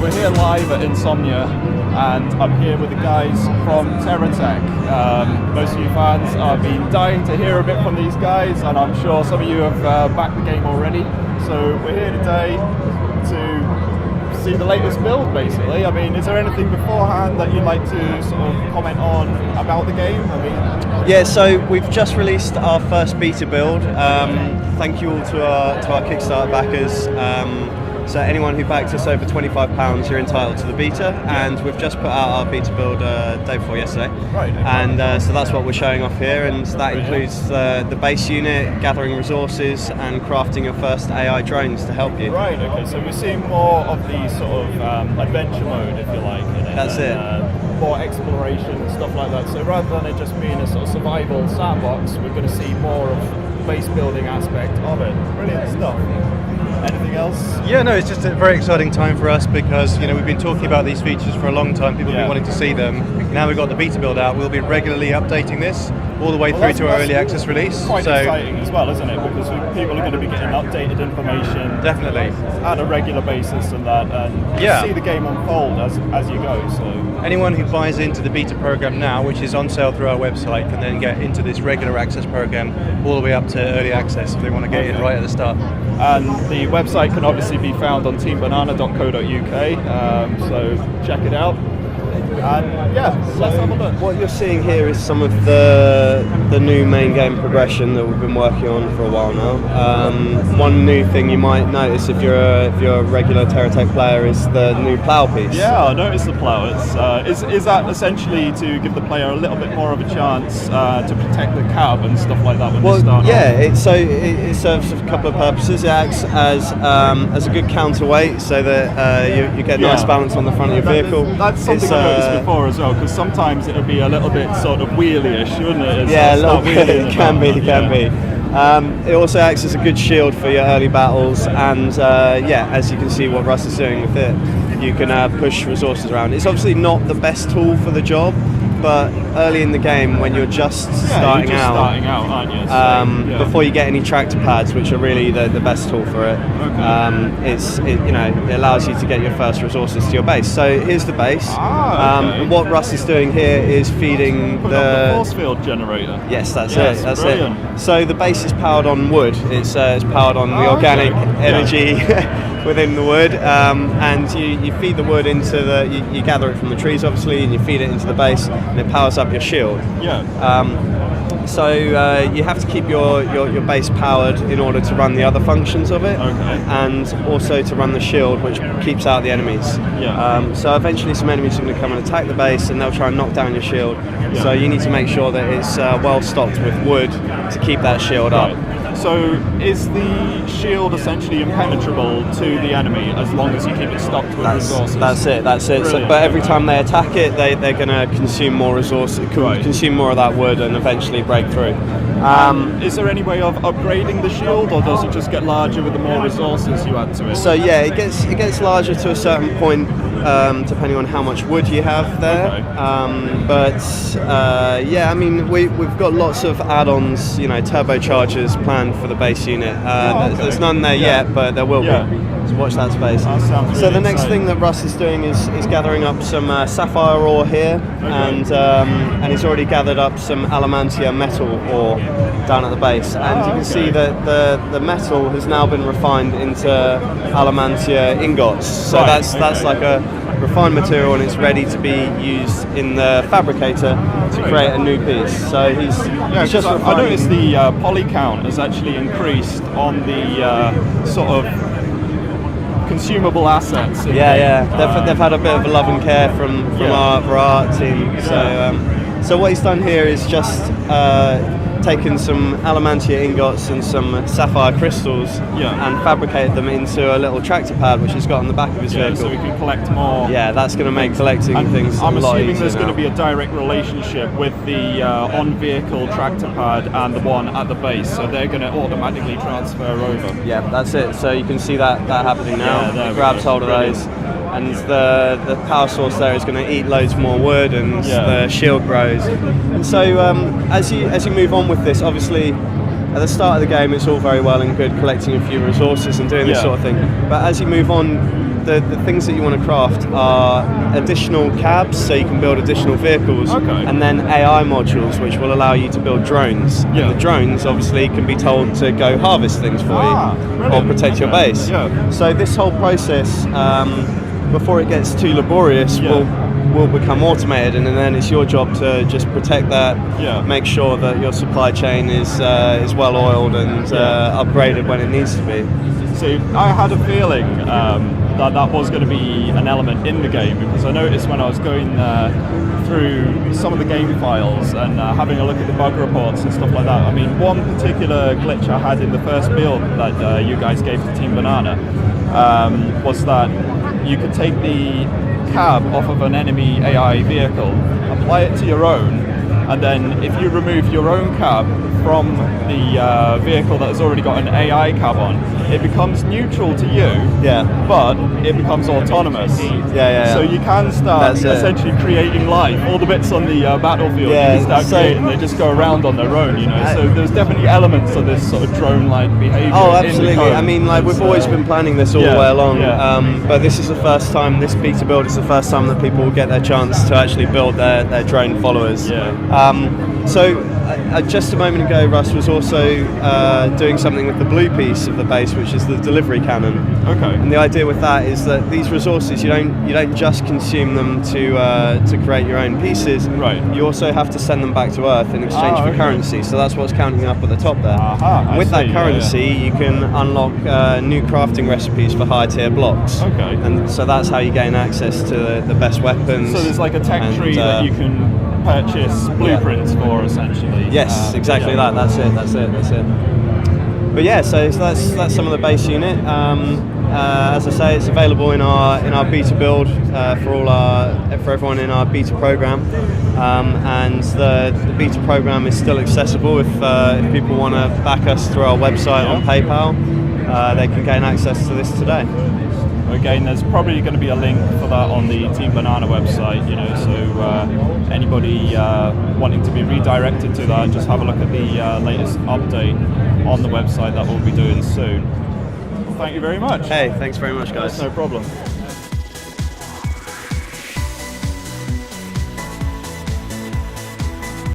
We're here live at Insomnia, and I'm here with the guys from Terra Tech. Most of you fans have been dying to hear a bit from these guys, and I'm sure some of you have backed the game already. So we're here today to see the latest build, basically. I mean, is there anything beforehand that you'd like to sort of comment on about the game? Yeah, so we've just released our first beta build. Thank you all to our Kickstarter backers. So anyone who backs us over £25, you're entitled to the beta, and we've just put out our beta build day before yesterday. Right. And so that's what we're showing off here, and that includes the base unit, gathering resources, and crafting your first AI drones to help you. Right. Okay. So we're seeing more of the sort of adventure mode, if you like. In it, That's it. More exploration and stuff like that. So rather than it just being a sort of survival sandbox, we're going to see more of the base building aspect of it. Brilliant stuff. Anything else? Yeah, no, it's just a very exciting time for us because, you know, we've been talking about these features for a long time. People have been wanting to see them. Now we've got the beta build out. We'll be regularly updating this all the way through to our early access release. Quite exciting as well, isn't it? Because people are going to be getting updated information Definitely at a regular basis and that, and see the game unfold as you go. So anyone who buys into the beta program now, which is on sale through our website, can then get into this regular access program all the way up to early access if they want to get in right at the start. And the website can obviously be found on teamboonana.co.uk, so check it out. And let's have a look. What you're seeing here is some of the new main game progression that we've been working on for a while now. One new thing you might notice if you're a regular Terra Tech player is the new plough piece. Yeah, I noticed the plough. Is that essentially to give the player a little bit more of a chance to protect the cab and stuff like that when they start? Yeah, it serves a couple of purposes. It acts as a good counterweight so that you get nice balance on the front of your vehicle. That's something I noticed before as well, because sometimes it would be a little bit sort of wheelie-ish, wouldn't it? A little bit. It can be. It also acts as a good shield for your early battles, and as you can see what Russ is doing with it, you can push resources around. It's obviously not the best tool for the job, but early in the game when you're just starting out, aren't you? So, before you get any tractor pads, which are really the best tool for it, it allows you to get your first resources to your base. So here's the base. What Russ is doing here is feeding the force field generator. Yes, that's it. That's brilliant. It. So the base is powered on wood. It's powered on the organic energy within the wood, and you feed the wood into you gather it from the trees, obviously, and you feed it into the base, and it powers up your shield. So you have to keep your base powered in order to run the other functions of it, and also to run the shield, which keeps out the enemies. So eventually some enemies are going to come and attack the base, and they'll try and knock down your shield. So you need to make sure that it's well stocked with wood to keep that shield up. So is the shield essentially impenetrable to the enemy as long as you keep it stocked with resources? That's it. So, but every time they attack it, they're going to consume more resources, consume more of that wood, and eventually break through. Is there any way of upgrading the shield, or does it just get larger with the more resources you add to it? So it gets larger to a certain point, depending on how much wood you have there. I mean we've got lots of add-ons, turbochargers planned for the base unit. There's none there yet, but there will be. So watch that space. So the next thing that Russ is doing is gathering up some sapphire ore here, and he's already gathered up some alamantia metal ore down at the base, and you can see that the metal has now been refined into alamantia ingots. So that's like a refined material, and it's ready to be used in the fabricator to create a new piece. So he's just refining. I noticed the poly count has actually increased on the sort of consumable assets. They've had a bit of a love and care from our art team. So what he's done here is just taken some alamantia ingots and some sapphire crystals and fabricated them into a little tractor pad which he's got on the back of his vehicle. So we can collect more. Yeah, that's going to make collecting things a lot easier. I'm assuming there's going to be a direct relationship with the on-vehicle tractor pad and the one at the base, so they're going to automatically transfer over. Yeah, that's it. So you can see that happening now. It grabs hold of those. And the power source there is going to eat loads more wood, and the shield grows. And so as you move on with this, obviously at the start of the game it's all very well and good collecting a few resources and doing this sort of thing. But as you move on, the things that you want to craft are additional cabs, so you can build additional vehicles, and then AI modules, which will allow you to build drones. And the drones obviously can be told to go harvest things for you or protect your base. So this whole process, before it gets too laborious, will become automated, and then it's your job to just protect that, make sure that your supply chain is well oiled and upgraded when it needs to be. See, I had a feeling that was going to be an element in the game, because I noticed when I was going through some of the game files and having a look at the bug reports and stuff like that. I mean, one particular glitch I had in the first build that you guys gave to Team Boonana was that you could take the cab off of an enemy AI vehicle, apply it to your own, and then if you remove your own cab from the vehicle that has already got an AI cab on, it becomes neutral to you, but it becomes autonomous. So you can start essentially creating life. All the bits on the battlefield you can start creating, they just go around on their own, you know. So there's definitely elements of this sort of drone-like behaviour. Oh, absolutely. I mean, like, we've always been planning this all the way along, but this is the first time, this beta build is the first time that people will get their chance to actually build their drone followers. So just a moment ago, Russ was also doing something with the blue piece of the base, which is the delivery cannon. And the idea with that is that these resources, you don't just consume them to create your own pieces. You also have to send them back to Earth in exchange for currency. So that's what's counting up at the top there. With that currency, you can unlock new crafting recipes for high tier blocks. And so that's how you gain access to the best weapons. So there's like a tech tree that you can purchase blueprints for, essentially. Yes, exactly that. That's it. But yeah, so that's some of the base unit. As I say, it's available in our beta build for everyone in our beta program, and the beta program is still accessible if people want to back us through our website on PayPal. They can gain access to this today. Again, there's probably going to be a link for that on the Team Boonana website, you know, so anybody wanting to be redirected to that, just have a look at the latest update on the website that we'll be doing soon. Well, thank you very much. Hey, thanks very much, guys. No problem.